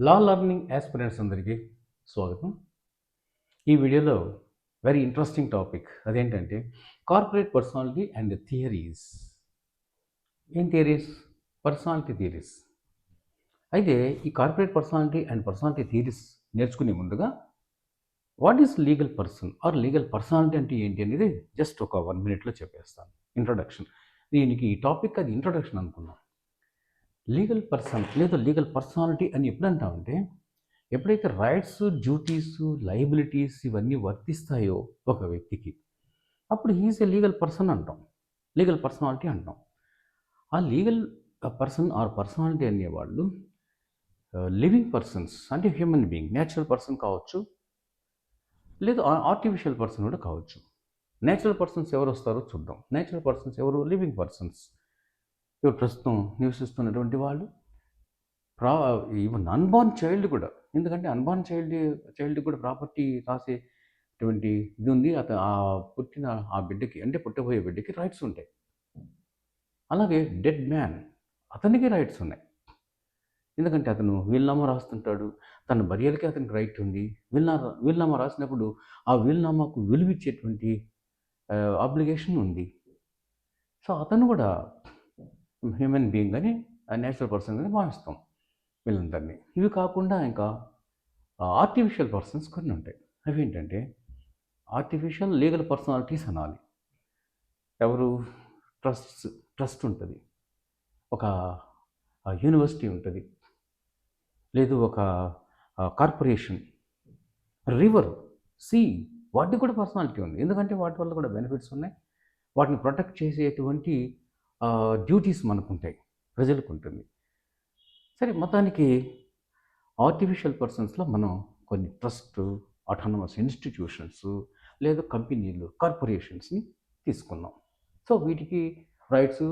లా learning aspirants అందరికీ స్వాగతం. ఈ వీడియోలో వెరీ ఇంట్రెస్టింగ్ టాపిక్ అదేంటంటే కార్పొరేట్ పర్సనాలిటీ అండ్ థియరీస్. ఏం థియరీస్? Personality theories. అయితే ఈ corporate personality and personality theories నేర్చుకునే ముందుగా what is legal person are legal personality అంటే ఏంటి అనేది జస్ట్ ఒక 1 మినిట్లో చెప్పేస్తాను. ఇంట్రొడక్షన్. దీనికి ఈ టాపిక్ అది ఇంట్రొడక్షన్ అనుకున్నాం. లీగల్ పర్సన్ లేదా లీగల్ పర్సనాలిటీ అని ఎప్పుడు అంటామంటే ఎప్పుడైతే రైట్స్, డ్యూటీస్, లయబిలిటీస్ ఇవన్నీ వర్తిస్తాయో ఒక వ్యక్తికి, అప్పుడు హీఈస్ ఏ లీగల్ పర్సన్ అంటాం, లీగల్ పర్సనాలిటీ అంటాం. ఆ లీగల్ పర్సన్ ఆర్ పర్సనాలిటీ అనేవాళ్ళు లివింగ్ పర్సన్స్, అంటే హ్యూమన్ బీయింగ్, నేచురల్ పర్సన్ కావచ్చు, లేదా ఆర్టిఫిషియల్ పర్సన్ కూడా కావచ్చు. నేచురల్ పర్సన్స్ ఎవరు వస్తారో చూద్దాం. నేచురల్ పర్సన్స్ ఎవరు? Living persons. ఇప్పుడు ప్రస్తుతం నివసిస్తున్నటువంటి వాళ్ళు, ఈవెన్ అన్బార్న్ చైల్డ్ కూడా. ఎందుకంటే అన్బార్న్ చైల్డ్ కూడా ప్రాపర్టీ రాసేటువంటి ఇది ఉంది. ఆ పుట్టిన ఆ బిడ్డకి, అంటే పుట్టబోయే బిడ్డకి రైట్స్ ఉంటాయి. అలాగే డెడ్ మ్యాన్, అతనికి రైట్స్ ఉన్నాయి. ఎందుకంటే అతను వీలునామా రాస్తుంటాడు, తన బరియలకి అతనికి రైట్ ఉంది. వీలునామా రాసినప్పుడు ఆ వీలునామాకు విలువిచ్చేటువంటి ఆబ్లిగేషన్ ఉంది. సో అతను కూడా హ్యూమన్ బీయింగ్ అని, నేచురల్ పర్సన్ అని భావిస్తాం వీళ్ళందరినీ. ఇవి కాకుండా ఇంకా ఆర్టిఫిషియల్ పర్సన్స్ కొన్ని ఉంటాయి. అవి ఏంటంటే ఆర్టిఫిషియల్ లీగల్ పర్సనాలిటీస్ అనాలి. ఎవరు? ట్రస్ట్ ఉంటుంది, ఒక యూనివర్సిటీ ఉంటుంది, లేదు ఒక కార్పొరేషన్, రివర్, సీ, వాటికి కూడా పర్సనాలిటీ ఉంది. ఎందుకంటే వాటి వల్ల కూడా బెనిఫిట్స్ ఉన్నాయి. వాటిని ప్రొటెక్ట్ చేసేటువంటి డ్యూటీస్ మనకు ఉంటాయి, ప్రజలకు ఉంటుంది. సరే, మొత్తానికి ఆర్టిఫిషియల్ పర్సన్స్లో మనం కొన్ని ట్రస్ట్, ఆటోనమస్ ఇన్స్టిట్యూషన్స్, లేదా కంపెనీలు, కార్పొరేషన్స్ని తీసుకున్నాం. సో వీటికి రైట్స్,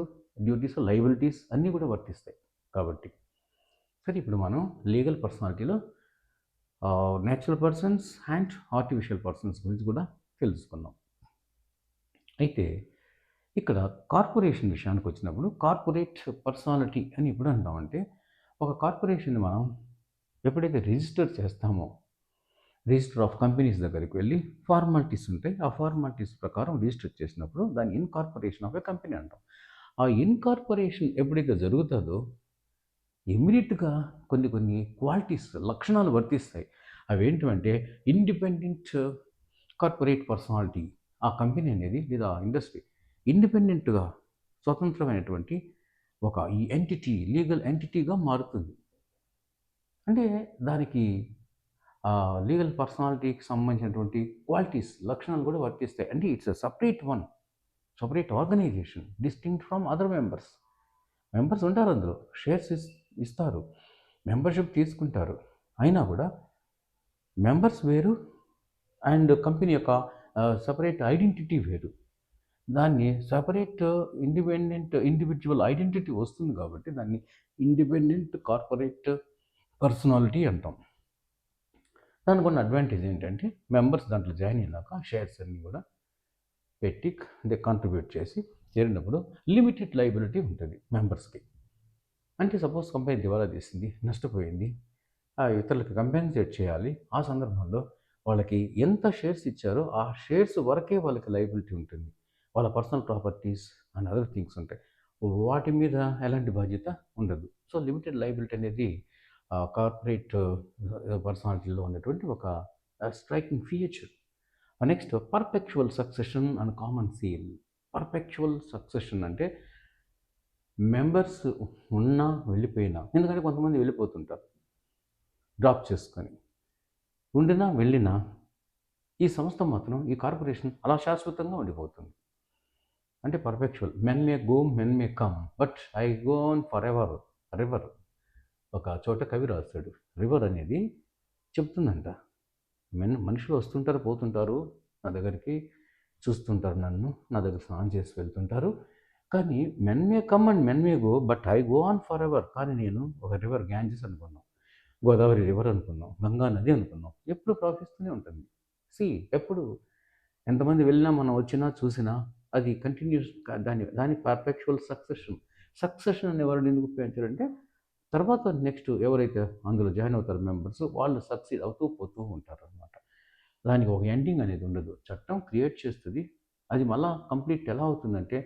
డ్యూటీస్, లయబిలిటీస్ అన్నీ కూడా వర్తిస్తాయి కాబట్టి. సరే, ఇప్పుడు మనం లీగల్ పర్సనాలిటీలో natural persons and artificial persons గురించి కూడా తెలుసుకున్నాం. అయితే ఇక్కడ కార్పొరేషన్ విషయానికి వచ్చినప్పుడు కార్పొరేట్ పర్సనాలిటీ అని ఎప్పుడు అంటామంటే, ఒక కార్పొరేషన్ని మనం ఎప్పుడైతే రిజిస్టర్ చేస్తామో, రిజిస్టర్ ఆఫ్ కంపెనీస్ దగ్గరికి వెళ్ళి ఫార్మాలిటీస్ ఉంటాయి. ఆ ఫార్మాలిటీస్ ప్రకారం రిజిస్టర్ చేసినప్పుడు దాన్ని ఇన్కార్పొరేషన్ ఆఫ్ ఏ కంపెనీ అంటాం. ఆ ఇన్కార్పొరేషన్ ఎప్పుడైతే జరుగుతుందో ఇమ్మీడియట్గా కొన్ని క్వాలిటీస్, లక్షణాలు వర్తిస్తాయి. అవి ఏంటంటే ఇండిపెండెంట్ కార్పొరేట్ పర్సనాలిటీ. ఆ కంపెనీ అనేది లేదా ఇండస్ట్రీ ఇండిపెండెంట్గా, స్వతంత్రమైనటువంటి ఒక ఈ ఎంటిటీ, లీగల్ ఎంటిటీగా మారుతుంది. అంటే దానికి లీగల్ పర్సనాలిటీకి సంబంధించినటువంటి క్వాలిటీస్, లక్షణాలు కూడా వర్తిస్తాయి. అంటే it's a separate organisation, distinct from other members ఉంటారు అందులో, షేర్స్ ఇస్తారు, మెంబర్షిప్ తీసుకుంటారు. అయినా కూడా మెంబర్స్ వేరు అండ్ కంపెనీ యొక్క సపరేట్ ఐడెంటిటీ వేరు. దాన్ని సపరేట్ ఇండివిజువల్ ఐడెంటిటీ వస్తుంది కాబట్టి దాన్ని ఇండిపెండెంట్ కార్పొరేట్ పర్సనాలిటీ అంటాం. దానికి ఉన్న అడ్వాంటేజ్ ఏంటంటే మెంబర్స్ దాంట్లో జాయిన్ అయినాక షేర్స్ అన్నీ కూడా పెట్టి కాంట్రిబ్యూట్ చేసి చేరినప్పుడు లిమిటెడ్ లయబిలిటీ ఉంటుంది మెంబర్స్కి. అంటే సపోజ్ కంపెనీ దివాలా తీసింది, నష్టపోయింది, ఆ ఇతరులకు కంపెన్సేట్ చేయాలి. ఆ సందర్భంలో వాళ్ళకి ఎంత షేర్స్ ఇచ్చారో ఆ షేర్స్ వరకే వాళ్ళకి లయబిలిటీ ఉంటుంది. వాళ్ళ personal properties and other things ఉంటాయి, వాటి మీద ఎలాంటి బాధ్యత ఉండదు. సో లిమిటెడ్ లయబిలిటీ అనేది కార్పొరేట్ పర్సనాలిటీలో ఉన్నటువంటి ఒక striking feature. Next perpetual succession and common seal. Perpetual succession అంటే మెంబర్స్ ఉన్నా వెళ్ళిపోయినా, ఎందుకంటే కొంతమంది వెళ్ళిపోతుంటారు డ్రాప్ చేసుకొని, ఉండినా వెళ్ళినా ఈ సంస్థ మాత్రం, ఈ కార్పొరేషన్ అలా శాశ్వతంగా ఉండిపోతుంది. అంటే perpetual. Men may go, men may come, but I go on for ever. River, ఒక చోట కవి రాస్తాడు, రివర్ అనేది చెప్తుందంట, మనుషులు వస్తుంటారు, పోతుంటారు, నా దగ్గరికి చూస్తుంటారు, నా దగ్గర స్నానం చేసి వెళ్తుంటారు, కానీ men may come and men may go, but I go on for ever. కానీ నేను ఒక రివర్, గ్యాంజెస్ అనుకున్నాం, గోదావరి రివర్ అనుకున్నాం, గంగా నది అనుకున్నాం, ఎప్పుడు ప్రవహిస్తూనే ఉంటుంది. ఎప్పుడు ఎంతమంది వెళ్ళినా, మనం వచ్చినా చూసినా అది కంటిన్యూస్. దాని పర్ఫెక్చువల్ సక్సెషన్ అనే వర్డ్ ఎందుకు ఉపయోగించారంటే తర్వాత నెక్స్ట్ ఎవరైతే అందులో జాయిన్ అవుతారో మెంబర్స్ వాళ్ళు సక్సీడ్ అవుతూ పోతూ ఉంటారు అనమాట. దానికి ఒక ఎండింగ్ అనేది ఉండదు. చట్టం క్రియేట్ చేస్తుంది. అది మళ్ళా కంప్లీట్ ఎలా అవుతుందంటే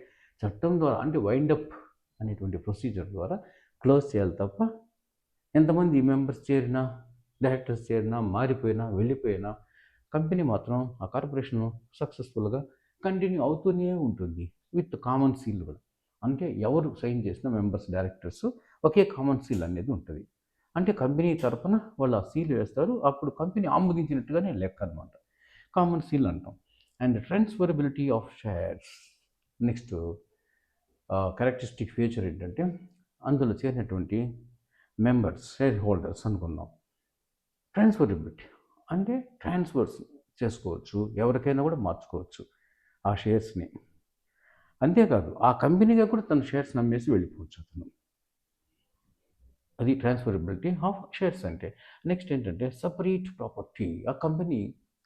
చట్టం ద్వారా అంటే వైండప్ అనేటువంటి ప్రొసీజర్ ద్వారా క్లోజ్ చేయాలి తప్ప ఎంతమంది మెంబర్స్ చేరినా, డైరెక్టర్స్ చేరినా, మారిపోయినా, వెళ్ళిపోయినా కంపెనీ మాత్రం ఆ కార్పొరేషన్ సక్సెస్ఫుల్గా కంటిన్యూ అవుతూనే ఉంటుంది విత్ కామన్ సీల్ కూడా. అంటే ఎవరు సైన్ చేసిన మెంబర్స్ డైరెక్టర్స్ ఒకే కామన్ సీల్ అనేది ఉంటుంది. అంటే కంపెనీ తరపున వాళ్ళు ఆ సీల్ వేస్తారు. అప్పుడు కంపెనీ ఆమోదించినట్టుగానే లెక్క అనమాట. కామన్ సీల్ అంటాం. And transferability of shares. Next characteristic feature ఏంటంటే అందులో చేరినటువంటి మెంబర్స్ షేర్ హోల్డర్స్ అనుకుందాం. ట్రాన్స్ఫరబిలిటీ అంటే ట్రాన్స్ఫర్స్ చేసుకోవచ్చు, ఎవరికైనా కూడా మార్చుకోవచ్చు ఆ షేర్స్ని. అంతేకాదు ఆ కంపెనీగా కూడా తన షేర్స్ నమ్మేసి వెళ్ళిపోవచ్చు అతను. అది ట్రాన్స్ఫరబిలిటీ ఆఫ్ షేర్స్ అంటే. నెక్స్ట్ ఏంటంటే సపరేట్ ప్రాపర్టీ. ఆ కంపెనీ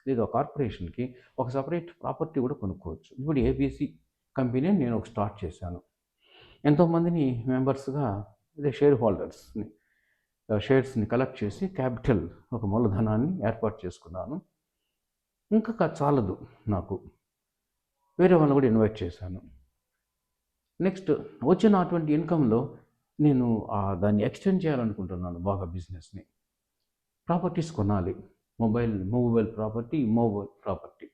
లేదా కార్పొరేషన్కి ఒక సపరేట్ ప్రాపర్టీ కూడా కొనుక్కోవచ్చు. ఇప్పుడు ఏబీసీ కంపెనీ నేను ఒక స్టార్ట్ చేశాను. ఎంతోమందిని మెంబర్స్గా అదే షేర్ హోల్డర్స్ని షేర్స్ని కలెక్ట్ చేసి క్యాపిటల్ ఒక మూలధనాన్ని ఏర్పాటు చేసుకున్నాను. ఇంకా చాలదు నాకు, వేరే వాళ్ళని కూడా ఇన్వైట్ చేశాను. నెక్స్ట్ వచ్చిన అటువంటి ఇన్కంలో నేను దాన్ని ఎక్స్టెండ్ చేయాలనుకుంటున్నాను బాగా బిజినెస్ని. ప్రాపర్టీస్ కొనాలి, మూవబుల్ ప్రాపర్టీ.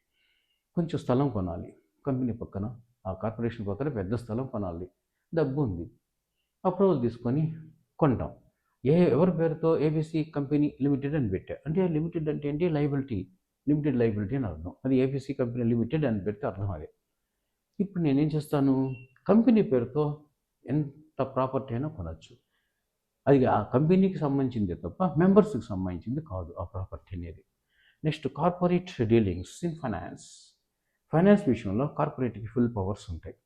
కొంచెం స్థలం కొనాలి కంపెనీ పక్కన, ఆ కార్పొరేషన్ పక్కన పెద్ద స్థలం కొనాలి. డబ్బు ఉంది, అప్రూవల్ తీసుకొని కొంటాం. ఎవరి పేరుతో ఏబీసీ కంపెనీ లిమిటెడ్ అని పెట్టా. అంటే లిమిటెడ్ అంటే ఏంటి? లిమిటెడ్ లైబిలిటీ అని అర్థం. అది ఏబీసీ కంపెనీ లిమిటెడ్ అని పెడితే అర్థం అదే. ఇప్పుడు నేనేం చేస్తాను, కంపెనీ పేరుతో ఎంత ప్రాపర్టీ అయినా కొనవచ్చు. అది ఆ కంపెనీకి సంబంధించిందే తప్ప మెంబర్స్కి సంబంధించింది కాదు ఆ ప్రాపర్టీ అనేది. Next corporate dealings in finance విషయంలో కార్పొరేట్కి ఫుల్ పవర్స్ ఉంటాయి.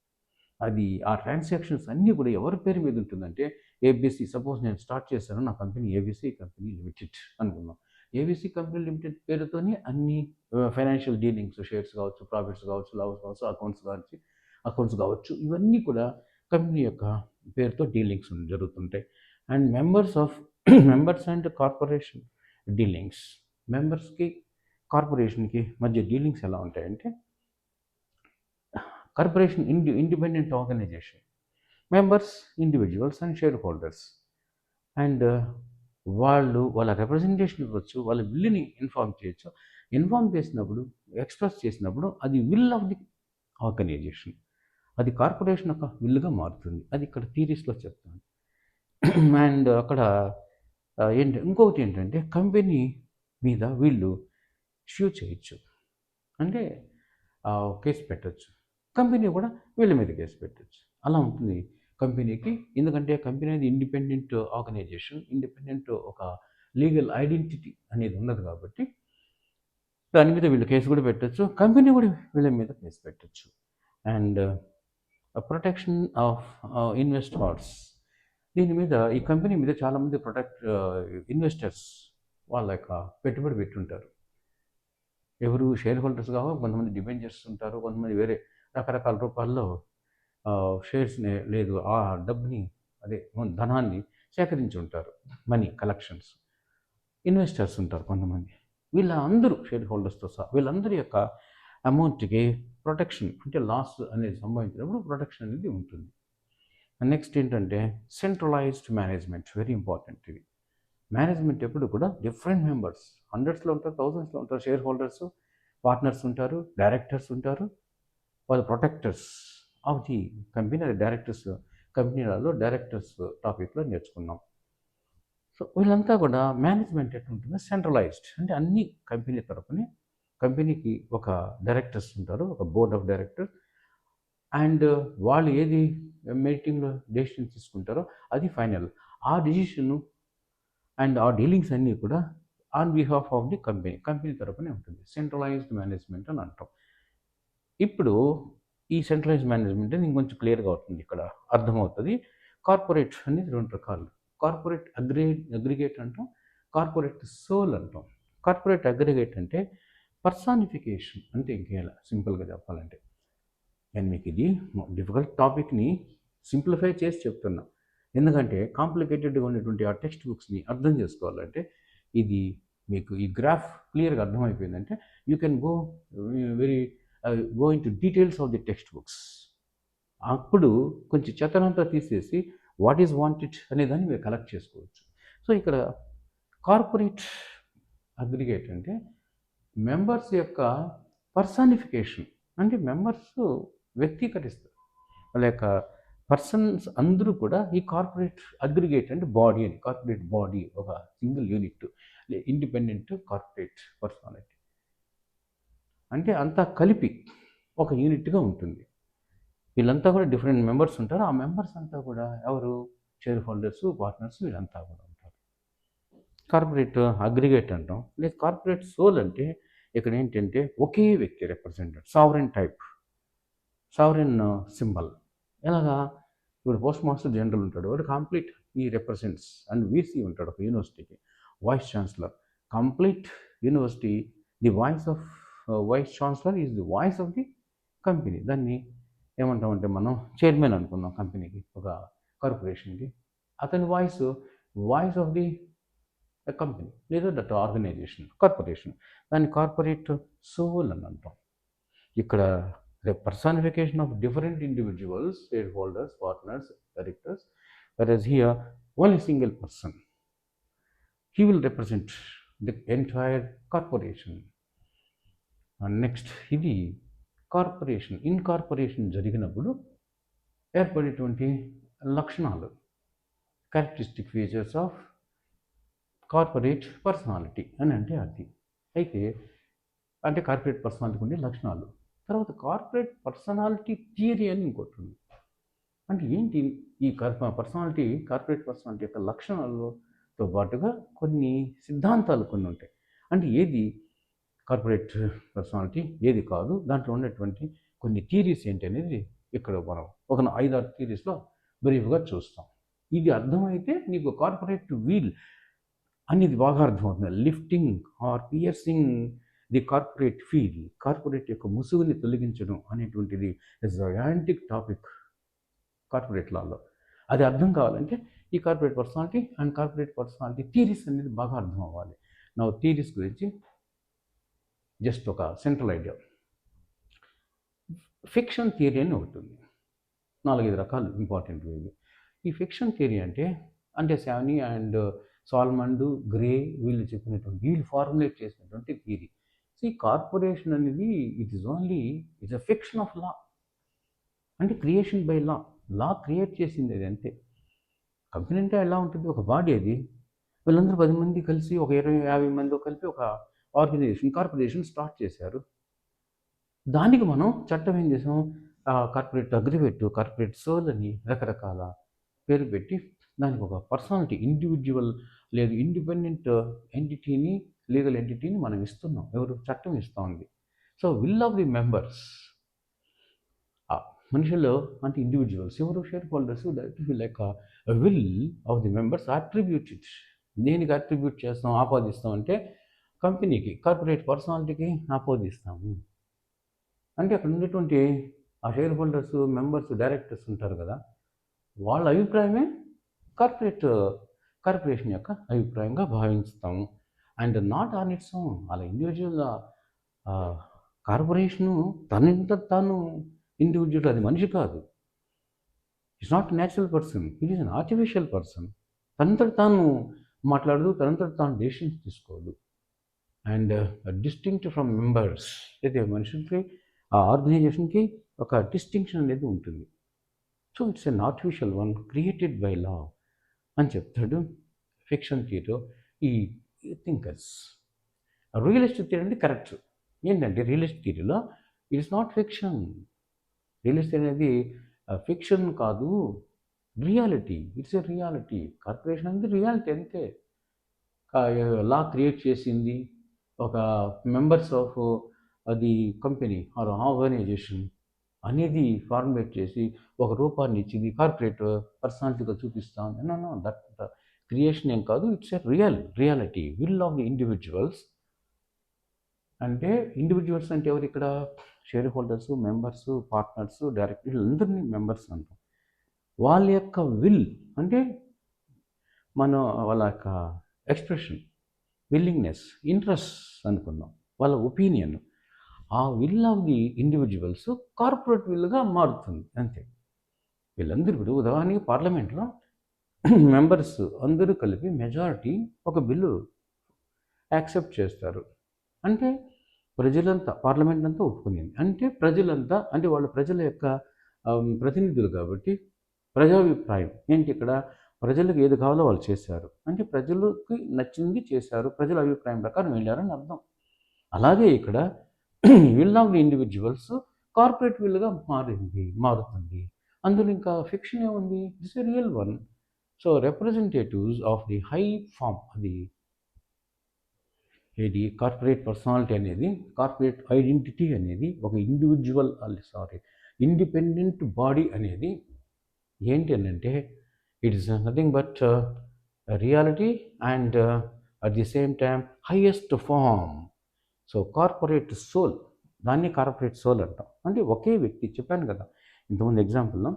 అది ఆ ట్రాన్సాక్షన్స్ అన్నీ కూడా ఎవరి పేరు మీద ఉంటుందంటే ఏబీసీ. సపోజ్ నేను స్టార్ట్ చేశాను నా కంపెనీ ఏబీసీ కంపెనీ లిమిటెడ్ అనుకున్నాం. ఏబీసీ కంపెనీ లిమిటెడ్ పేరుతోనే అన్ని ఫైనాన్షియల్ డీలింగ్స్, షేర్స్ కావచ్చు, ప్రాఫిట్స్ కావచ్చు, లాస్ కావచ్చు, అకౌంట్స్ కావచ్చు, ఇవన్నీ కూడా కంపెనీ యొక్క పేరుతో డీలింగ్స్ జరుగుతుంటాయి. And members and corporation dealings. మెంబర్స్కి కార్పొరేషన్కి మధ్య డీలింగ్స్ ఎలా ఉంటాయంటే corporation independent organisation, members individuals and share holders. And వాళ్ళ రిప్రజెంటేషన్ ఇవ్వచ్చు, వాళ్ళ విల్ని ఇన్ఫార్మ్ చేసినప్పుడు, ఎక్స్ప్రెస్ చేసినప్పుడు అది విల్ ఆఫ్ ది ఆర్గనైజేషన్, అది కార్పొరేషన్ యొక్క విల్లుగా మారుతుంది. అది ఇక్కడ థీరీస్లో చెప్తాను. అండ్ అక్కడ ఇంకొకటి ఏంటంటే కంపెనీ మీద వీళ్ళు ఇష్యూ చేయొచ్చు, అంటే కేసు పెట్టచ్చు. కంపెనీ కూడా వీళ్ళ మీద కేసు పెట్టచ్చు. అలా ఉంటుంది కంపెనీకి. ఎందుకంటే కంపెనీ అనేది ఇండిపెండెంట్ ఆర్గనైజేషన్, ఇండిపెండెంట్ ఒక లీగల్ ఐడెంటిటీ అనేది ఉన్నది కాబట్టి దాని మీద వీళ్ళు కేసు కూడా పెట్టచ్చు, కంపెనీ కూడా వీళ్ళ మీద కేసు పెట్టచ్చు. And protection of investors. దీని మీద ఈ కంపెనీ మీద చాలామంది ఇన్వెస్టర్స్ వాళ్ళ యొక్క పెట్టుబడి పెట్టుంటారు. ఎవరు? షేర్ హోల్డర్స్ కావాలి, కొంతమంది డిబెంచర్స్ ఉంటారు, కొంతమంది వేరే రకరకాల రూపాల్లో షేర్స్ని లేదు ఆ డబ్బుని ధనాన్ని సేకరించి ఉంటారు. Money collections. ఇన్వెస్టర్స్ ఉంటారు కొంతమంది. వీళ్ళందరూ షేర్ హోల్డర్స్తో సహా వీళ్ళందరి యొక్క అమౌంట్కి ప్రొటెక్షన్, అంటే లాస్ అనేది సంభవించినప్పుడు ప్రొటెక్షన్ అనేది ఉంటుంది. నెక్స్ట్ ఏంటంటే సెంట్రలైజ్డ్ మేనేజ్మెంట్. వెరీ ఇంపార్టెంట్ ఇది. మేనేజ్మెంట్ ఎప్పుడు కూడా డిఫరెంట్ మెంబర్స్, హండ్రెడ్స్లో ఉంటారు, థౌజండ్స్లో ఉంటారు. షేర్ హోల్డర్స్, పార్ట్నర్స్ ఉంటారు, డైరెక్టర్స్ ఉంటారు, వాళ్ళు ప్రొటెక్టర్స్ ఆఫ్ ది కంపెనీ. అది కంపెనీలలో డైరెక్టర్స్ టాపిక్లో నేర్చుకున్నాం. సో వీళ్ళంతా కూడా మేనేజ్మెంట్ ఎట్లుంటుందో సెంట్రలైజ్డ్, అంటే అన్ని కంపెనీ తరపునే కంపెనీకి ఒక డైరెక్టర్స్ ఉంటారు, ఒక బోర్డ్ ఆఫ్ డైరెక్టర్స్. అండ్ వాళ్ళు ఏది మీటింగ్లో డెసిషన్ తీసుకుంటారో అది ఫైనల్. ఆ డెసిషను అండ్ ఆ డీలింగ్స్ అన్నీ కూడా on behalf of the company తరపునే ఉంటుంది. సెంట్రలైజ్డ్ మేనేజ్మెంట్ అని అంటాం. ఇప్పుడు ఈ సెంట్రలైజ్డ్ మేనేజ్మెంట్ అని ఇంకొంచెం క్లియర్గా అవుతుంది, ఇక్కడ అర్థమవుతుంది. కార్పొరేట్ అనేది రెండు రకాలు. కార్పొరేట్ అగ్రిగేట్ అంటాం, కార్పొరేట్ సోల్ అంటాం. కార్పొరేట్ అగ్రిగేట్ అంటే పర్సానిఫికేషన్, అంటే ఇంకేలా సింపుల్గా చెప్పాలంటే. నేను మీకు ఇది డిఫికల్ట్ టాపిక్ని సింప్లిఫై చేసి చెప్తున్నా, ఎందుకంటే కాంప్లికేటెడ్గా ఉన్నటువంటి ఆ టెక్స్ట్ బుక్స్ని అర్థం చేసుకోవాలంటే ఇది మీకు ఈ గ్రాఫ్ క్లియర్గా అర్థమైపోయిందంటే you can go very go into details of the text books. అప్పుడు కొంచెం చెత్తనంతా తీసేసి వాట్ ఈజ్ వాంటెడ్ అనేదాన్ని మీరు కలెక్ట్ చేసుకోవచ్చు. సో ఇక్కడ కార్పొరేట్ అగ్రిగేట్ అంటే మెంబర్స్ యొక్క పర్సానిఫికేషన్, అంటే మెంబర్స్ వ్యక్తీకరిస్తారు వాళ్ళ యొక్క పర్సన్స్ అందరూ కూడా ఈ కార్పొరేట్ అగ్రిగేట్ అంటే బాడీ అని, కార్పొరేట్ బాడీ ఒక single unit, independent corporate personality అంటే అంతా కలిపి ఒక యూనిట్గా ఉంటుంది. వీళ్ళంతా కూడా డిఫరెంట్ మెంబర్స్ ఉంటారు. ఆ మెంబర్స్ అంతా కూడా ఎవరు? షేర్ హోల్డర్స్, పార్ట్నర్స్, వీళ్ళంతా కూడా ఉంటారు. కార్పొరేట్ అగ్రిగేట్ అంటాం. లేదు కార్పొరేట్ సోల్ అంటే ఇక్కడ ఏంటంటే ఒకే వ్యక్తి represented, sovereign type, sovereign symbol. ఎలాగా? ఇప్పుడు పోస్ట్ మాస్టర్ జనరల్ ఉంటాడు, వాడు కంప్లీట్ ఈ రిప్రజెంట్స్. అండ్ వీసీ ఉంటాడు ఒక యూనివర్సిటీకి, vice chancellor. Complete university, the voice of vice chancellor is the voice of the company. దాన్ని ఏమంటామంటే మనం చైర్మన్ అనుకుందాం కంపెనీకి, ఒక కార్పొరేషన్కి. అతని వాయిస్ ఆఫ్ ది కంపెనీ లేదా దట్ ఆర్గనైజేషన్, కార్పొరేషన్. దాన్ని కార్పొరేట్ సోల్ అని అంటాం. ఇక్కడ personification of different individuals, shareholders, partners, directors, whereas here only single person, he will represent the entire corporation. And next, ఇది కార్పొరేషన్, ఇన్కార్పొరేషన్ జరిగినప్పుడు ఏర్పడేటువంటి లక్షణాలు, characteristic features of corporate personality అని అంటే అది. అయితే అంటే కార్పొరేట్ పర్సనాలిటీకి ఉండే లక్షణాలు. తర్వాత కార్పొరేట్ పర్సనాలిటీ థియరీ అని ఇంకోటి ఉంది. అంటే ఏంటి ఈ కార్పొరేట్ పర్సనాలిటీ యొక్క లక్షణాలతో పాటుగా కొన్ని సిద్ధాంతాలు కొన్ని ఉంటాయి. అంటే ఏది కార్పొరేట్ పర్సనాలిటీ, ఏది కాదు, దాంట్లో ఉన్నటువంటి కొన్ని థియరీస్ ఏంటి అనేది ఇక్కడ మనం ఒక 5-6 థియరీస్లో బ్రీఫ్గా చూస్తాం. ఇది అర్థమైతే నీకు కార్పొరేట్ వీల్ అనేది బాగా అర్థమవుతుంది. Lifting or piercing the corporate veil, corporate యొక్క ముసుగుని తొలగించడం అనేటువంటిది ఇస్ యాంటిక్ టాపిక్ కార్పొరేట్ లాలో. అది అర్థం కావాలంటే ఈ corporate personality and corporate personality theories అనేది బాగా అర్థం అవ్వాలి. నా థియరీస్ గురించి జస్ట్ ఒక సెంట్రల్ ఐడియా. ఫిక్షన్ థియరీ అని ఒకటి ఉంది, 4-5 రకాలు ఇంపార్టెంట్ ఇవి. ఈ ఫిక్షన్ థియరీ అంటే శావనీ అండ్ సాల్మండ్, గ్రే వీళ్ళు చెప్పినటువంటి, వీళ్ళు ఫార్ములేట్ చేసినటువంటి థియరీ. ఈ కార్పొరేషన్ అనేది it's a fiction of law, అంటే క్రియేషన్ బై లా క్రియేట్ చేసింది అది అంతే. కంపెనీ అంటే ఎలా ఉంటుంది, ఒక బాడీ అది, వీళ్ళందరూ 10 మంది కలిసి ఒక 20-50 మంది కలిపి ఒక ఆర్గనైజేషన్, కార్పొరేషన్ స్టార్ట్ చేశారు. దానికి మనం చట్టం ఏం చేసాం, కార్పొరేట్ అగ్రిగేట్, కార్పొరేట్ సోల్ అని రకరకాల పేరు పెట్టి దానికి ఒక పర్సనాలిటీ, ఇండివిజువల్ లేదు ఇండిపెండెంట్ ఎంటిటీని, లీగల్ ఎంటిటీని మనం ఇస్తున్నాం. ఎవరు? చట్టం ఇస్తూ ఉంది. So will of the members, మనుషుల్లో అంటే ఇండివిజువల్స్ ఎవరు? Share holders. Like will of the members attributed. దేనికి అట్రిబ్యూట్ చేస్తాం, ఆపాదిస్తాం అంటే కంపెనీకి, కార్పొరేట్ పర్సనాలిటీకి ఆపాదిస్తాము. అంటే అక్కడ ఉండేటువంటి ఆ షేర్ హోల్డర్స్, మెంబర్స్, డైరెక్టర్స్ ఉంటారు కదా, వాళ్ళ అభిప్రాయమే కార్పొరేషన్ యొక్క అభిప్రాయంగా భావిస్తాము. And not on its own, అలా ఇండివిజువల్ కార్పొరేషను తనంత తాను ఇండివిజువల్, అది మనిషి కాదు. It's not natural person, it is an artificial person. తనంతట తాను మాట్లాడదు, తనంతట తాను డెసిషన్స్ తీసుకోదు. అండ్ డిస్టింక్ట్ ఫ్రమ్ మెంబర్స్, అయితే మనుషులకి, ఆ ఆర్గనైజేషన్కి ఒక డిస్టింక్షన్ అనేది ఉంటుంది. So it's an artificial one created by law అని చెప్తాడు ఫిక్షన్ థియరీలో ఈ థింకర్స్. రియలిస్ట్ థియరీ అంటే కరెక్ట్. ఏంటంటే రియలిస్ట్ థియరీలో ఇట్స్ నాట్ ఫిక్షన్. రియలిస్ట్ అనేది ఫిక్షన్ కాదు, reality. It's a reality. Corporation అనేది రియాలిటీ అంతే. లా క్రియేట్ చేసింది ఒక members of the company or organisation అనేది ఫార్ములేట్ చేసి ఒక రూపాన్ని ఇచ్చింది, కార్పొరేట్ పర్సనాలిటీగా చూపిస్తాం. నో, దట్ క్రియేషన్ ఏం కాదు, it's a reality. Will of the individuals అంటే ఇండివిజువల్స్ అంటే ఎవరు ఇక్కడ? Share holders, members, partners, directors, అందరినీ మెంబర్స్ అంటాం. వాళ్ళ యొక్క విల్ అంటే మన వాళ్ళ యొక్క ఎక్స్ప్రెషన్, విల్లింగ్నెస్, ఇంట్రెస్ట్ అనుకుందాం, వాళ్ళ ఒపీనియన్, ఆ will of the individuals corporate విల్గా మారుతుంది అంతే. వీళ్ళందరూ ఇప్పుడు ఉదాహరణకి పార్లమెంట్లో మెంబర్స్ అందరూ కలిపి మెజారిటీ ఒక బిల్లు యాక్సెప్ట్ చేస్తారు అంటే ప్రజలంతా, పార్లమెంట్ అంతా ఒప్పుకునేది అంటే ప్రజలంతా, అంటే వాళ్ళ ప్రజల యొక్క ప్రతినిధులు కాబట్టి ప్రజాభిప్రాయం ఏంటి, ఇక్కడ ప్రజలకు ఏది కావాలో వాళ్ళు చేశారు అంటే ప్రజలకి నచ్చింది చేశారు, ప్రజల అభిప్రాయం ప్రకారం వెళ్ళారని అర్థం. అలాగే ఇక్కడ will of the individuals corporate విల్గా మారుతుంది. అందులో ఇంకా ఫిక్షన్ ఏముంది, it's a real one. So representatives of the high form, అది ఇది కార్పొరేట్ పర్సనాలిటీ అనేది, కార్పొరేట్ ఐడెంటిటీ అనేది ఒక ఇండిపెండెంట్ బాడీ అనేది ఏంటి అని అంటే it is nothing but reality and at the same time highest form. So corporate soul, దాన్ని కార్పొరేట్ సోల్ అంటాం. అంటే ఒకే వ్యక్తి, చెప్పాను కదా ఇంతకుముందు ఎగ్జాంపుల్లో,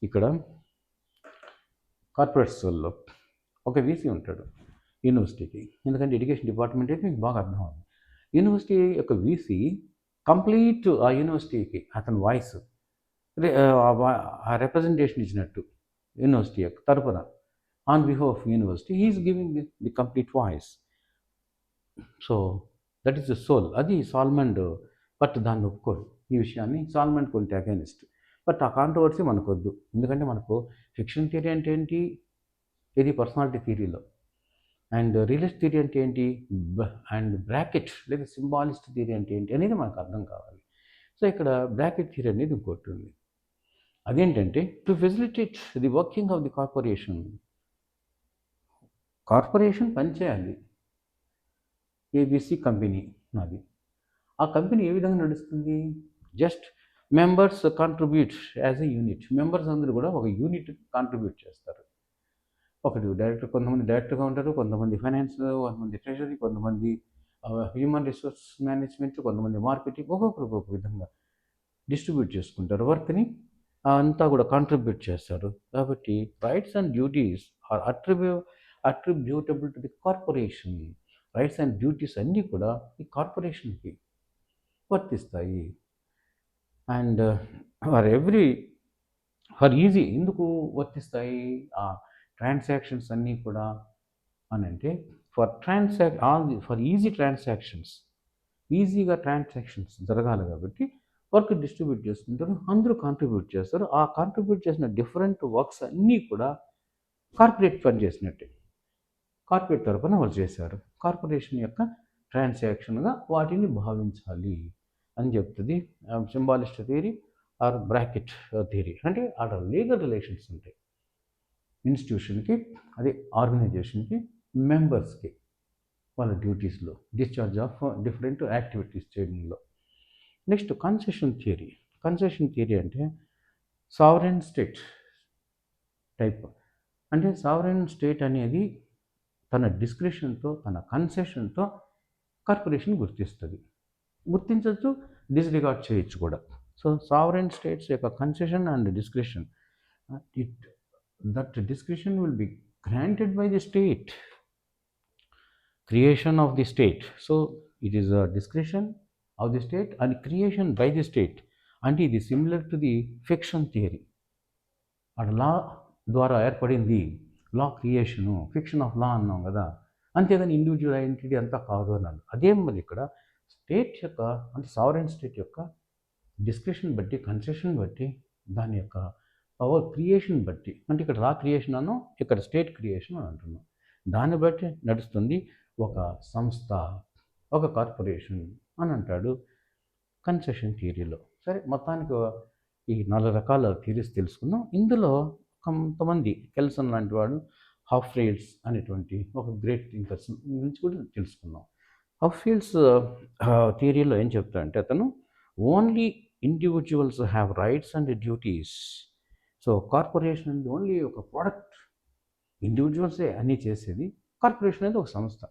ఇక్కడ కార్పొరేట్ సోల్లో ఒక వీసీ ఉంటాడు యూనివర్సిటీకి, ఎందుకంటే ఎడ్యుకేషన్ డిపార్ట్మెంట్ అయితే మీకు బాగా అర్థం అవుతుంది. యూనివర్సిటీ యొక్క వీసీ కంప్లీట్ ఆ యూనివర్సిటీకి అతని వాయిస్ ఆ రిప్రజెంటేషన్ ఇచ్చినట్టు యూనివర్సిటీ యొక్క తరపున on behalf of university he's giving the complete voice. So that is the soul. అది సాల్మండ్, బట్ దాన్ని ఒప్పుకోడు ఈ విషయాన్ని, సాల్మండ్ కొంటే అగైనిస్ట్. బట్ ఆ కాంట్రవర్సీ మనకు వద్దు, ఎందుకంటే మనకు ఫిక్షన్ థియరీ అంటే ఏంటి, ఇది పర్సనాలిటీ థియరీలో, అండ్ రియలిస్ట్ థియరీ అంటే ఏంటి, అండ్ బ్రాకెట్ లేదా సింబాలిస్ట్ థియరీ అంటే ఏంటి అనేది మనకు అర్థం కావాలి. సో ఇక్కడ బ్రాకెట్ థియరీ అనేది ఇంకోటి ఉంది. అదేంటంటే to facilitate the working of the corporation. Corporation పనిచేయాలి, ఏబిసి కంపెనీ నాది, ఆ కంపెనీ ఏ విధంగా నడుస్తుంది, just members contribute as a unit, members అందరూ కూడా ఒక యూనిట్ కాంట్రిబ్యూట్ చేస్తారు. ఒకటి డైరెక్టర్, కొంతమంది డైరెక్టర్గా ఉంటారు, కొంతమంది ఫైనాన్స్, కొంతమంది ట్రెజరీ, కొంతమంది హ్యూమన్ రిసోర్స్ మేనేజ్మెంట్, కొంతమంది మార్కెటింగ్, ఒక్కొక్కరు ఒక్కొక్క విధంగా డిస్ట్రిబ్యూట్ చేసుకుంటారు వర్క్ని, అంతా కూడా కాంట్రిబ్యూట్ చేస్తారు. కాబట్టి rights and duties are attributable to the corporation. Rights and duties అన్నీ కూడా ఈ కార్పొరేషన్కి వర్తిస్తాయి. అండ్ ఫర్ ఈజీ ఎందుకు వర్తిస్తాయి ఆ ట్రాన్సాక్షన్స్ అన్నీ కూడా అని అంటే, ఫర్ ఈజీ ట్రాన్సాక్షన్స్, ఈజీగా ట్రాన్సాక్షన్స్ జరగాలి కాబట్టి వర్క్ డిస్ట్రిబ్యూట్ చేసుకుంటారు, అందరూ కాంట్రిబ్యూట్ చేస్తారు. ఆ కాంట్రిబ్యూట్ చేసిన డిఫరెంట్ వర్క్స్ అన్నీ కూడా కార్పొరేట్ పని చేసినట్టే, కార్పొరేట్ తరపున వాళ్ళు చేశారు, కార్పొరేషన్ యొక్క ట్రాన్సాక్షన్గా వాటిని భావించాలి అని చెప్తుంది సింబాలిస్ట్ థియరీ ఆర్ బ్రాకెట్ థియరీ. అంటే అక్కడ లీగల్ రిలేషన్స్ ఉంటాయి ఇన్స్టిట్యూషన్కి, అదే ఆర్గనైజేషన్కి, మెంబర్స్కి, వాళ్ళ డ్యూటీస్లో, డిశ్చార్జ్ ఆఫ్ డిఫరెంట్ యాక్టివిటీస్ చేయడంలో. Next concession theory. Concession theory అంటే సావరెన్ స్టేట్ టైప్. అంటే సావరెన్ స్టేట్ అనేది తన డిస్క్రిషన్తో, తన కన్సెషన్తో కార్పొరేషన్ గుర్తించవచ్చు, డిస్రిగార్డ్ చేయొచ్చు కూడా. సో సావరెన్ స్టేట్స్ యొక్క concession and discretion, that discretion will be granted by the state, creation of the state. So it is a discretion of the state and creation by the state. And it is similar to the fiction theory. అటు లా ద్వారా ఏర్పడింది, లా creation, fiction of law అన్నాం కదా, అంతేగాని individual identity అంతా కాదు అన్నాను. అదే మరి ఇక్కడ స్టేట్ యొక్క, అంటే సావరెన్ స్టేట్ యొక్క డిస్క్రిషన్ బట్టి, కన్సెషన్ బట్టి, దాని యొక్క పవర్ క్రియేషన్ బట్టి, అంటే ఇక్కడ లా క్రియేషన్ అన్నాం, ఇక్కడ స్టేట్ క్రియేషన్ అని అంటున్నాం, దాన్ని బట్టి నడుస్తుంది ఒక సంస్థ, ఒక కార్పొరేషన్ అని అంటాడు కన్సెషన్ థియరీలో. సరే, మొత్తానికి ఈ 4 రకాల థియరీస్ తెలుసుకుందాం. ఇందులో కొంతమంది కెల్సన్ లాంటి వాడు, హఫ్రీల్స్ అనేటువంటి ఒక గ్రేట్ థింకర్స్ గురించి కూడా తెలుసుకుందాం. హఫ్రీల్స్ థియరీలో ఏం చెప్తాడంటే, అతను only individuals have rights and duties. So corporation అనేది ఓన్లీ ఒక ప్రోడక్ట్, ఇండివిజువల్సే అన్నీ చేసేది. కార్పొరేషన్ అనేది ఒక సంస్థ,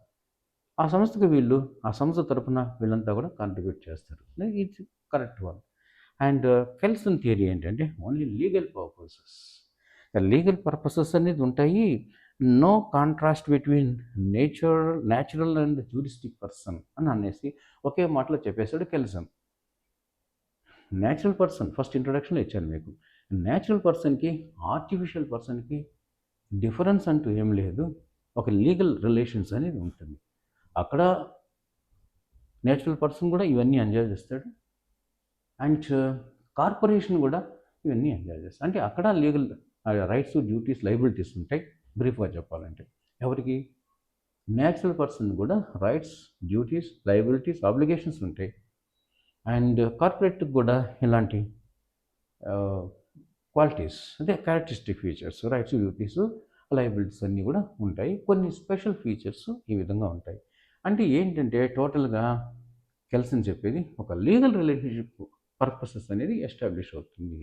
ఆ సంస్థకు వీళ్ళు, ఆ సంస్థ తరపున వీళ్ళంతా కూడా కాంట్రిబ్యూట్ చేస్తారు. It's correct one. And Kelsen theory ఏంటంటే only legal purposes. Legal purposes అనేది ఉంటాయి. No contrast between natural and juristic person అని అనేసి ఒకే మాటలో చెప్పేశాడు కెల్సన్. న్యాచురల్ పర్సన్ ఫస్ట్ ఇంట్రొడక్షన్లో ఇచ్చాను మీకు. న్యాచురల్ పర్సన్కి ఆర్టిఫిషియల్ పర్సన్కి డిఫరెన్స్ అంటూ ఏం లేదు. ఒక లీగల్ రిలేషన్స్ అనేది ఉంటుంది. అక్కడ నేచురల్ పర్సన్ కూడా ఇవన్నీ ఎంజాయ్ చేస్తాడు, అండ్ కార్పొరేషన్ కూడా ఇవన్నీ ఎంజాయ్ చేస్తాడు. అంటే అక్కడ లీగల్ రైట్స్, డ్యూటీస్, లైబిలిటీస్ ఉంటాయి. బ్రీఫ్గా చెప్పాలంటే ఎవరికి, నేచురల్ పర్సన్ కూడా రైట్స్, డ్యూటీస్, లైబిలిటీస్, ఆబ్లిగేషన్స్ ఉంటాయి. అండ్ కార్పొరేట్కి కూడా ఇలాంటి క్వాలిటీస్, అంటే characteristic features, rights, duties, liabilities అన్నీ కూడా ఉంటాయి. కొన్ని స్పెషల్ ఫీచర్స్ ఈ విధంగా ఉంటాయి. అంటే ఏంటంటే టోటల్గా కెల్సన్ చెప్పేది ఒక లీగల్ రిలేషన్షిప్ పర్పసెస్ అనేది ఎస్టాబ్లిష్ అవుతుంది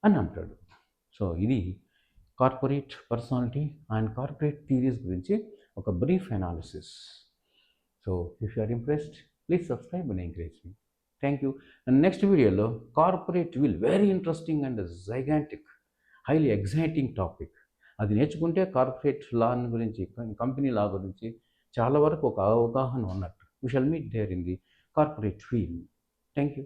అని అంటాడు. సో ఇది corporate personality and corporate theories గురించి ఒక brief analysis. So if you are impressed, please subscribe and encourage me. Thank you. And next వీడియోలో corporate will very interesting and gigantic, highly exciting topic. అది నేర్చుకుంటే corporate law గురించి, company law గురించి చాలా వరకు ఒక అవగాహన ఉన్నట్టు. We shall meet there in the corporate field. Thank you.